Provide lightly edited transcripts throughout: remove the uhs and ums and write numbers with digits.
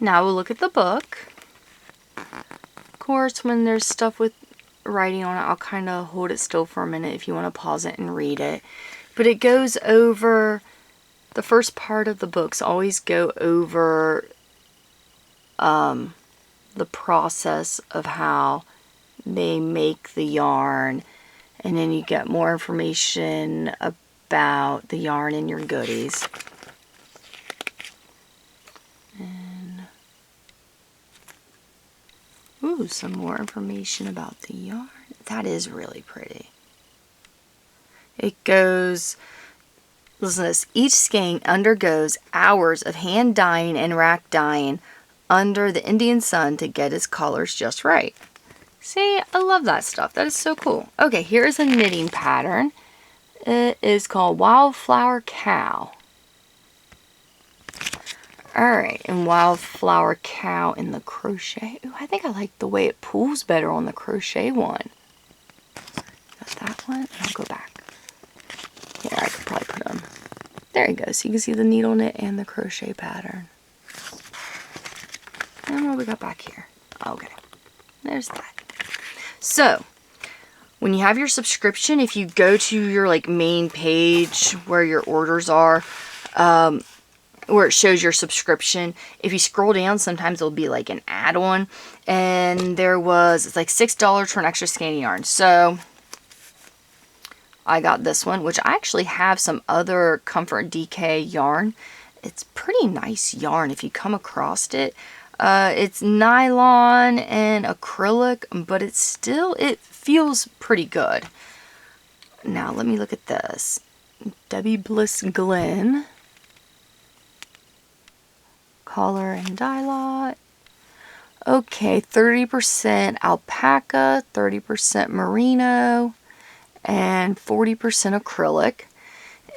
Now we'll look at the book. Of course, when there's stuff with writing on it, I'll kind of hold it still for a minute if you want to pause it and read it. But it goes over, the first part of the books always go over the process of how they make the yarn, and then you get more information about the yarn and your goodies. And ooh, some more information about the yarn. That is really pretty. It goes, listen to this, each skein undergoes hours of hand dyeing and rack dyeing under the Indian sun to get its colors just right. See, I love that stuff. That is so cool. Okay, here's a knitting pattern. It is called Wildflower Cow. Alright, and Wildflower Cow in the crochet. Ooh, I think I like the way it pulls better on the crochet one. Got that one. I'll go back. Here, I could probably put them. There you go. So you can see the needle knit and the crochet pattern. And what we got back here? Okay. There's that. So, when you have your subscription, if you go to your like main page where your orders are, where it shows your subscription, if you scroll down, sometimes it'll be like an add-on, and it's like $6 for an extra skein of yarn. So I got this one, which I actually have some other Comfort DK yarn. It's pretty nice yarn if you come across it. It's nylon and acrylic, but it feels pretty good. Now let me look at this. Debbie Bliss Glen. Collar and dye lot. Okay, 30% alpaca, 30% merino, and 40% acrylic.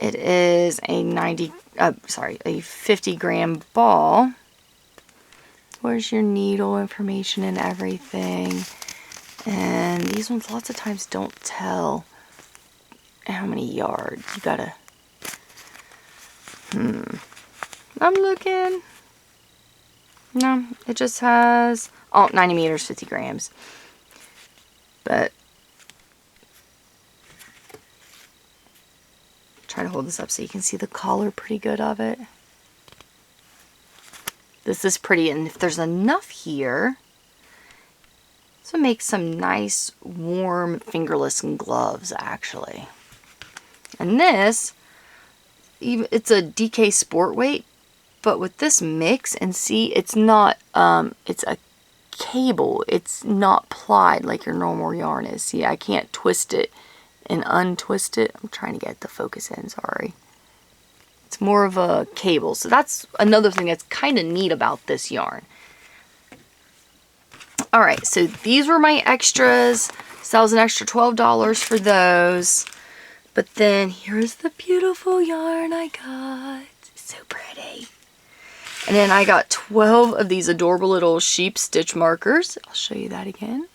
It is a 50 gram ball. Where's your needle information and everything? And these ones lots of times don't tell how many yards. You gotta, I'm looking. No, it just has, 90 meters, 50 grams. But, try to hold this up so you can see the collar pretty good of it. This is pretty, and if there's enough here, this will make some nice, warm, fingerless gloves, actually. And this, it's a DK Sport Weight, but with this mix, and see, it's not, it's a cable. It's not plied like your normal yarn is. See, I can't twist it and untwist it. I'm trying to get the focus in, sorry. It's more of a cable. So that's another thing that's kind of neat about this yarn. Alright, so these were my extras. So that was an extra $12 for those. But then here's the beautiful yarn I got. It's so pretty. And then I got 12 of these adorable little sheep stitch markers. I'll show you that again.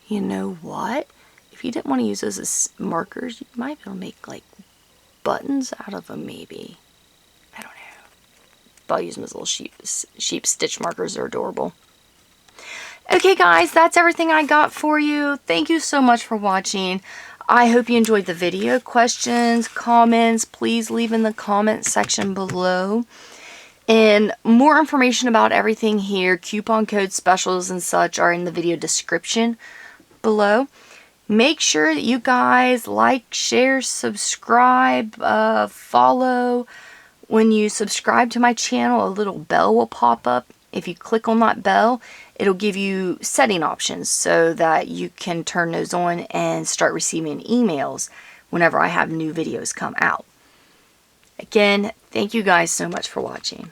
You know what? If you didn't want to use those as markers, you might be able to make like buttons out of them, maybe. I don't know. But I'll use them as little sheep stitch markers. They're adorable. Okay guys, that's everything I got for you. Thank you so much for watching. I hope you enjoyed the video. Questions, comments, please leave in the comment section below. And more information about everything here, coupon code specials and such, are in the video description below. Make sure that you guys like, share, subscribe, follow. When you subscribe to my channel, a little bell will pop up. If you click on that bell, it'll give you setting options so that you can turn those on and start receiving emails whenever I have new videos come out. Again, thank you guys so much for watching.